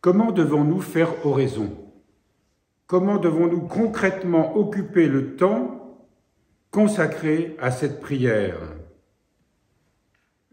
Comment devons-nous faire oraison? Comment devons-nous concrètement occuper le temps consacré à cette prière?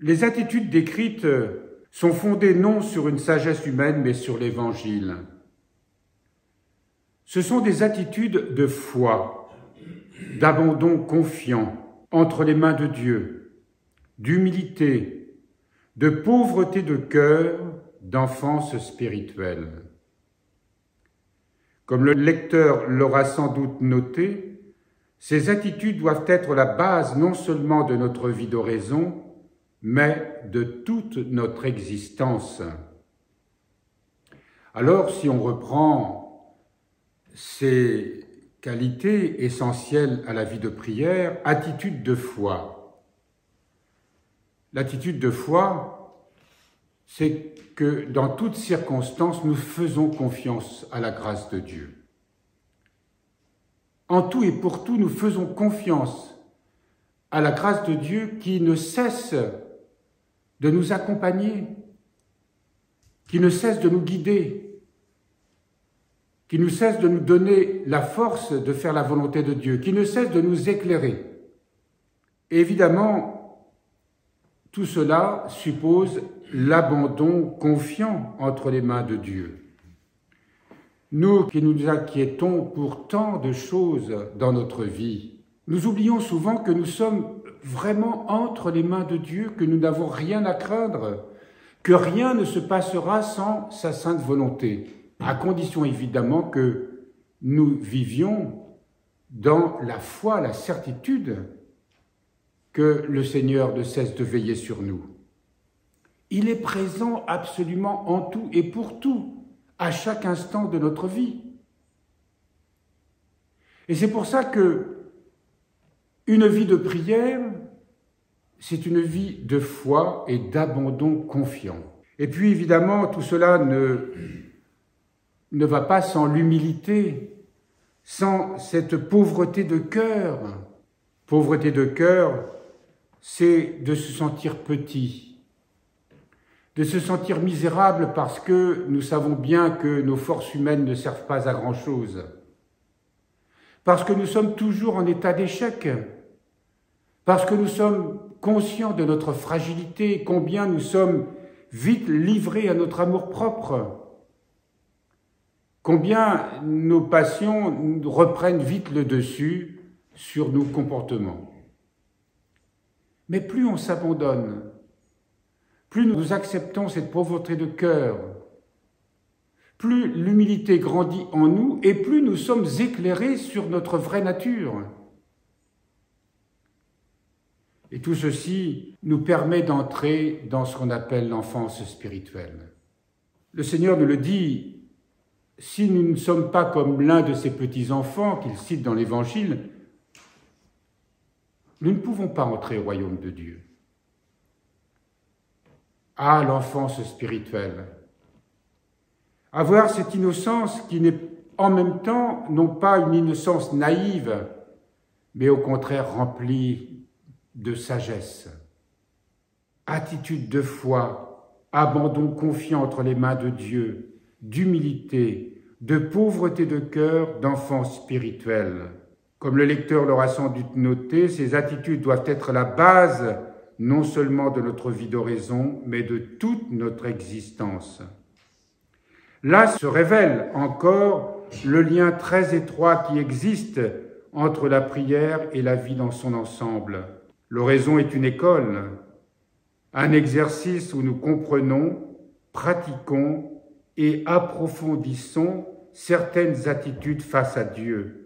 Les attitudes décrites sont fondées non sur une sagesse humaine, mais sur l'Évangile. Ce sont des attitudes de foi, d'abandon confiant entre les mains de Dieu, d'humilité, de pauvreté de cœur, d'enfance spirituelle. Comme le lecteur l'aura sans doute noté, ces attitudes doivent être la base non seulement de notre vie d'oraison, mais de toute notre existence. Alors, si on reprend ces qualités essentielles à la vie de prière, attitude de foi. L'attitude de foi, c'est que dans toutes circonstances, nous faisons confiance à la grâce de Dieu. En tout et pour tout, nous faisons confiance à la grâce de Dieu qui ne cesse de nous accompagner, qui ne cesse de nous guider, qui ne cesse de nous donner la force de faire la volonté de Dieu, qui ne cesse de nous éclairer. Et évidemment, tout cela suppose l'abandon confiant entre les mains de Dieu. Nous qui nous inquiétons pour tant de choses dans notre vie, nous oublions souvent que nous sommes vraiment entre les mains de Dieu, que nous n'avons rien à craindre, que rien ne se passera sans sa sainte volonté, à condition évidemment que nous vivions dans la foi, la certitude que le Seigneur ne cesse de veiller sur nous. Il est présent absolument en tout et pour tout, à chaque instant de notre vie. Et c'est pour ça que une vie de prière, c'est une vie de foi et d'abandon confiant. Et puis évidemment, tout cela ne va pas sans l'humilité, sans cette pauvreté de cœur. Pauvreté de cœur, c'est de se sentir petit, de se sentir misérable parce que nous savons bien que nos forces humaines ne servent pas à grand-chose, parce que nous sommes toujours en état d'échec, parce que nous sommes conscients de notre fragilité, combien nous sommes vite livrés à notre amour-propre, combien nos passions reprennent vite le dessus sur nos comportements. Mais plus on s'abandonne, plus nous acceptons cette pauvreté de cœur, plus l'humilité grandit en nous et plus nous sommes éclairés sur notre vraie nature. Et tout ceci nous permet d'entrer dans ce qu'on appelle l'enfance spirituelle. Le Seigneur nous le dit, si nous ne sommes pas comme l'un de ces petits-enfants qu'il cite dans l'Évangile, nous ne pouvons pas entrer au royaume de Dieu. Ah, l'enfance spirituelle. Avoir cette innocence qui n'est en même temps non pas une innocence naïve, mais au contraire remplie de sagesse. Attitude de foi, abandon confiant entre les mains de Dieu, d'humilité, de pauvreté de cœur, d'enfance spirituelle. Comme le lecteur l'aura sans doute noté, ces attitudes doivent être la base non seulement de notre vie d'oraison, mais de toute notre existence. Là se révèle encore le lien très étroit qui existe entre la prière et la vie dans son ensemble. L'oraison est une école, un exercice où nous comprenons, pratiquons et approfondissons certaines attitudes face à Dieu,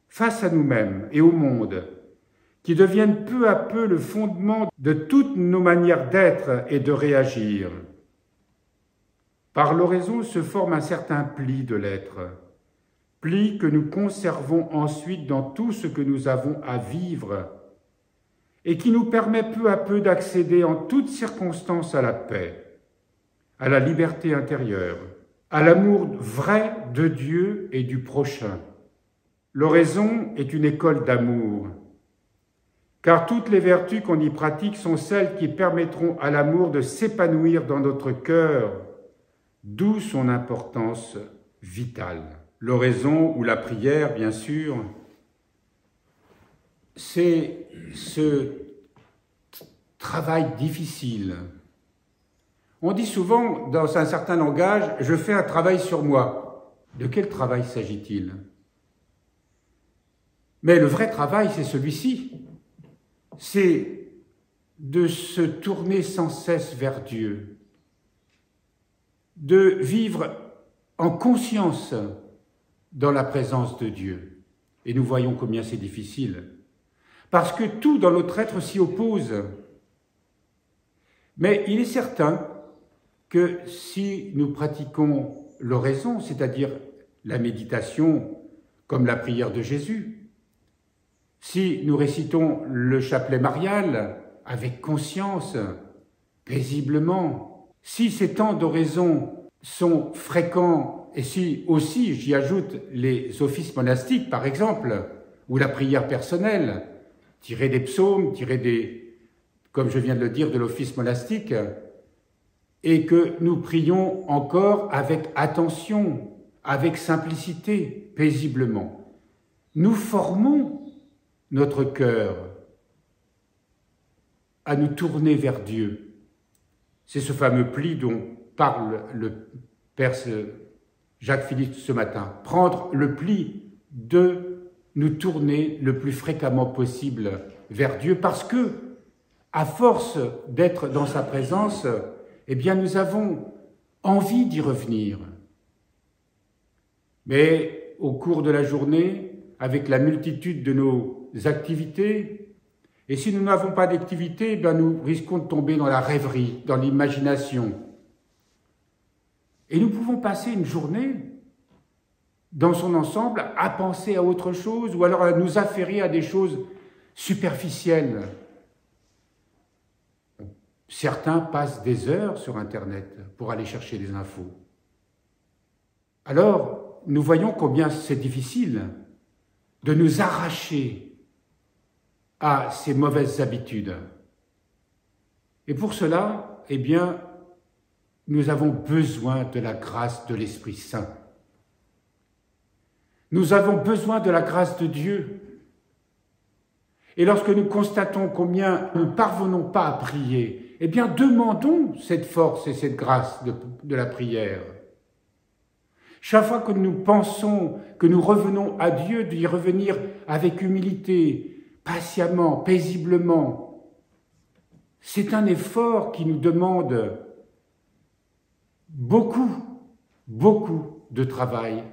face à nous-mêmes et au monde, qui deviennent peu à peu le fondement de toutes nos manières d'être et de réagir. Par l'oraison se forme un certain pli de l'être, pli que nous conservons ensuite dans tout ce que nous avons à vivre et qui nous permet peu à peu d'accéder en toutes circonstances à la paix, à la liberté intérieure, à l'amour vrai de Dieu et du prochain. L'oraison est une école d'amour, car toutes les vertus qu'on y pratique sont celles qui permettront à l'amour de s'épanouir dans notre cœur, d'où son importance vitale. L'oraison ou la prière, bien sûr, c'est ce travail difficile. On dit souvent, dans un certain langage, « je fais un travail sur moi ». De quel travail s'agit-il? Mais le vrai travail, c'est celui-ci. C'est de se tourner sans cesse vers Dieu, de vivre en conscience dans la présence de Dieu. Et nous voyons combien c'est difficile, parce que tout dans notre être s'y oppose. Mais il est certain que si nous pratiquons l'oraison, c'est-à-dire la méditation comme la prière de Jésus, si nous récitons le chapelet marial avec conscience, paisiblement, si ces temps d'oraison sont fréquents, et si aussi j'y ajoute les offices monastiques par exemple, ou la prière personnelle, tirée des psaumes, comme je viens de le dire, de l'office monastique, et que nous prions encore avec attention, avec simplicité, paisiblement, nous formons notre cœur à nous tourner vers Dieu. C'est ce fameux pli dont parle le Père Jacques-Philippe ce matin. Prendre le pli de nous tourner le plus fréquemment possible vers Dieu, parce que, à force d'être dans sa présence, eh bien nous avons envie d'y revenir. Mais au cours de la journée, avec la multitude de nos activités, et si nous n'avons pas d'activité, ben nous risquons de tomber dans la rêverie, dans l'imagination. Et nous pouvons passer une journée, dans son ensemble, à penser à autre chose, ou alors à nous affairer à des choses superficielles. Certains passent des heures sur Internet pour aller chercher des infos. Alors, nous voyons combien c'est difficile de nous arracher à ces mauvaises habitudes. Et pour cela, eh bien, nous avons besoin de la grâce de l'Esprit Saint. Nous avons besoin de la grâce de Dieu. Et lorsque nous constatons combien nous ne parvenons pas à prier, eh bien, demandons cette force et cette grâce de la prière. Chaque fois que nous pensons que nous revenons à Dieu, d'y revenir avec humilité, patiemment, paisiblement, c'est un effort qui nous demande beaucoup de travail,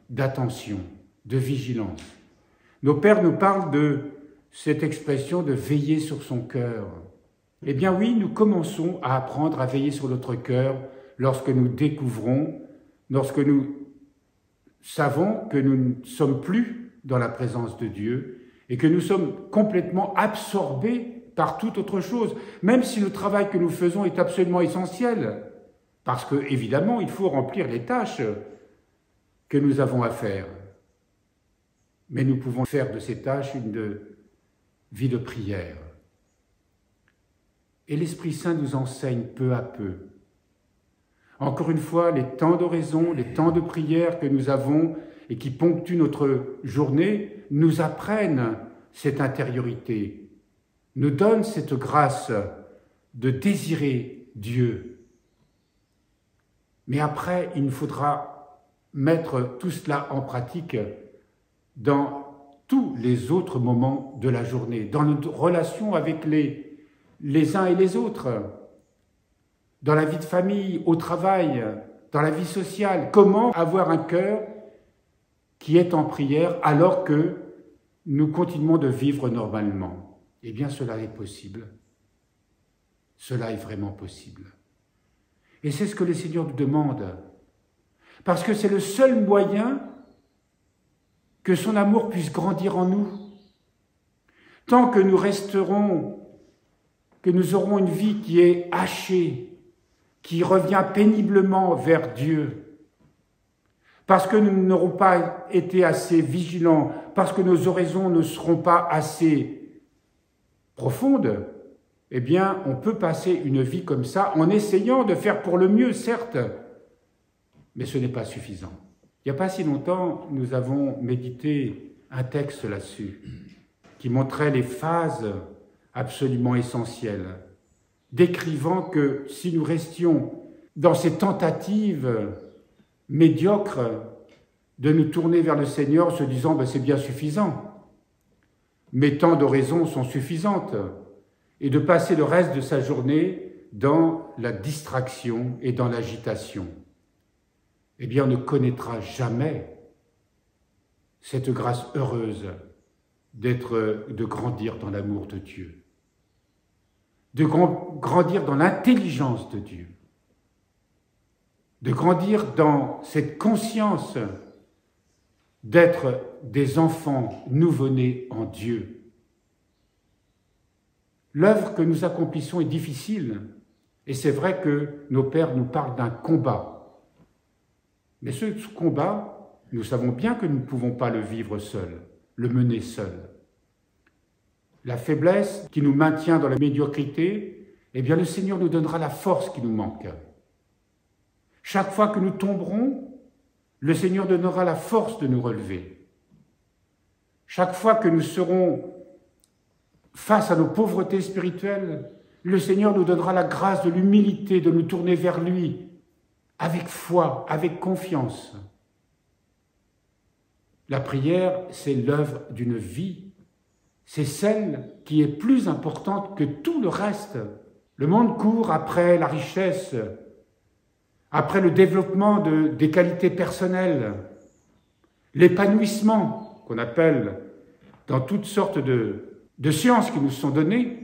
d'attention, de vigilance. Nos pères nous parlent de cette expression de veiller sur son cœur. Eh bien oui, nous commençons à apprendre à veiller sur notre cœur lorsque nous découvrons, lorsque nous savons que nous ne sommes plus dans la présence de Dieu et que nous sommes complètement absorbés par toute autre chose, même si le travail que nous faisons est absolument essentiel, parce que, évidemment, il faut remplir les tâches que nous avons à faire. Mais nous pouvons faire de ces tâches une vie de prière. Et l'Esprit Saint nous enseigne peu à peu. Encore une fois, les temps d'oraison, les temps de prière que nous avons et qui ponctuent notre journée nous apprennent cette intériorité, nous donnent cette grâce de désirer Dieu. Mais après, il nous faudra mettre tout cela en pratique dans tous les autres moments de la journée, dans notre relation avec les uns et les autres, dans la vie de famille, au travail, dans la vie sociale. Comment avoir un cœur qui est en prière alors que nous continuons de vivre normalement? Eh bien, cela est possible. Cela est vraiment possible. Et c'est ce que le Seigneur nous demande, parce que c'est le seul moyen que son amour puisse grandir en nous. Tant que nous resterons, que nous aurons une vie qui est hachée, qui revient péniblement vers Dieu, parce que nous n'aurons pas été assez vigilants, parce que nos oraisons ne seront pas assez profondes, eh bien, on peut passer une vie comme ça en essayant de faire pour le mieux, certes, mais ce n'est pas suffisant. Il n'y a pas si longtemps, nous avons médité un texte là-dessus, qui montrait les phases absolument essentielles, décrivant que si nous restions dans ces tentatives médiocres de nous tourner vers le Seigneur, se disant c'est bien suffisant, mais tant d'oraisons sont suffisantes, et de passer le reste de sa journée dans la distraction et dans l'agitation, eh bien on ne connaîtra jamais cette grâce heureuse de grandir dans l'amour de Dieu, de grandir dans l'intelligence de Dieu, de grandir dans cette conscience d'être des enfants nouveau-nés en Dieu. L'œuvre que nous accomplissons est difficile, et c'est vrai que nos pères nous parlent d'un combat. Mais ce combat, nous savons bien que nous ne pouvons pas le vivre seuls, le mener seuls. La faiblesse qui nous maintient dans la médiocrité, eh bien le Seigneur nous donnera la force qui nous manque. Chaque fois que nous tomberons, le Seigneur donnera la force de nous relever. Chaque fois que nous serons face à nos pauvretés spirituelles, le Seigneur nous donnera la grâce de l'humilité, de nous tourner vers lui, avec foi, avec confiance. La prière, c'est l'œuvre d'une vie. C'est celle qui est plus importante que tout le reste. Le monde court après la richesse, après le développement des qualités personnelles, l'épanouissement qu'on appelle dans toutes sortes de sciences qui nous sont données,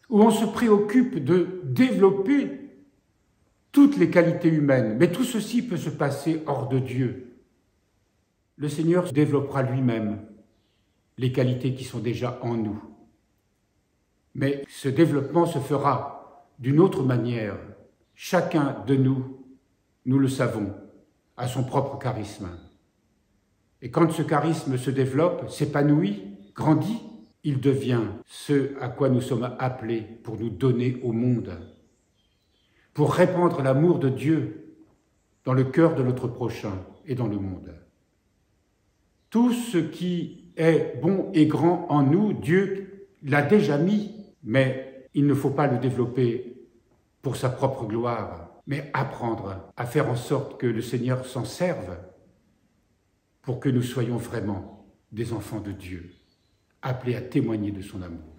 où on se préoccupe de développer toutes les qualités humaines. Mais tout ceci peut se passer hors de Dieu. Le Seigneur développera lui-même les qualités qui sont déjà en nous. Mais ce développement se fera d'une autre manière. Chacun de nous, nous le savons, a son propre charisme. Et quand ce charisme se développe, s'épanouit, grandit, il devient ce à quoi nous sommes appelés pour nous donner au monde, pour répandre l'amour de Dieu dans le cœur de notre prochain et dans le monde. Tout ce qui est bon et grand en nous, Dieu l'a déjà mis, mais il ne faut pas le développer pour sa propre gloire, mais apprendre à faire en sorte que le Seigneur s'en serve pour que nous soyons vraiment des enfants de Dieu, appelés à témoigner de son amour.